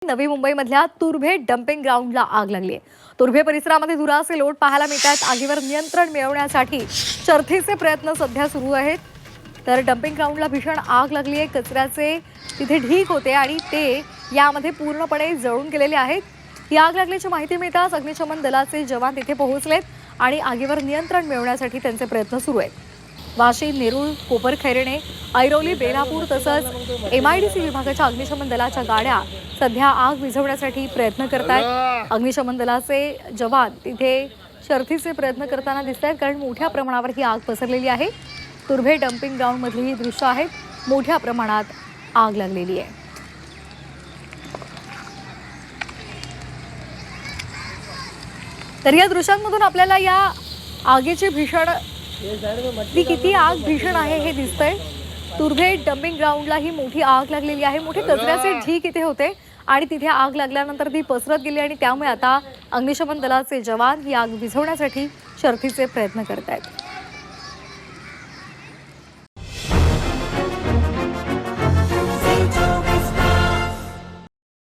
नवी मुंबईमधल्या तुर्भे डम्पिंग ग्राउंडला आग लागली आहे। तुर्भे परिसरामध्ये धुराचे लोट पाहायला मिळतात। आगीवर नियंत्रण मिळवण्यासाठी शर्थीचे प्रयत्न सध्या सुरू आहेत। तर डम्पिंग ग्राउंडला भीषण आग लागली आहे। कचऱ्याचे तिथे ढीग होते आणि ते यामध्ये पूर्णपणे जळून गेलेले आहेत। ही आग लागल्याची माहिती मिळताच अग्निशमन दलाचे जवान तिथे पोहोचलेत आणि आगीवर नियंत्रण मिळवण्यासाठी त्यांचे प्रयत्न सुरू आहेत। वाशी, नेरूळ, कोपरखैरणे, ऐरोली, बेलापूर तसंच MIDC विभागाच्या अग्निशमन दलाच्या गाड्या सध्या आग विझवण्यासाठी प्रयत्न करत आहेत। अग्निशमन दलाचे जवान तिथे शर्थीचे प्रयत्न करताना दिसत आहेत, कारण मोठ्या प्रमाणावर ही आग पसरलेली आहे। तुर्भे डम्पिंग ग्राउंड मधली ही दृश्य आहेत। मोठ्या प्रमाणात आग लागलेली आहे। तर या दृश्यांमधून आपल्याला या आगीचे भीषण किती आग भीषण आहे हे दिसतंय। तुर्भे डम्पिंग ग्राउंडला ही मोठी आग लागलेली आहे। मोठे कचऱ्याचे ढीग इथे होते आणि तिथे आग लागल्यानंतर ती पसरत गेली आणि त्यामुळे आता अग्निशमन दलाचे जवान ही आग विझवण्यासाठी शर्थीचे प्रयत्न करत आहेत।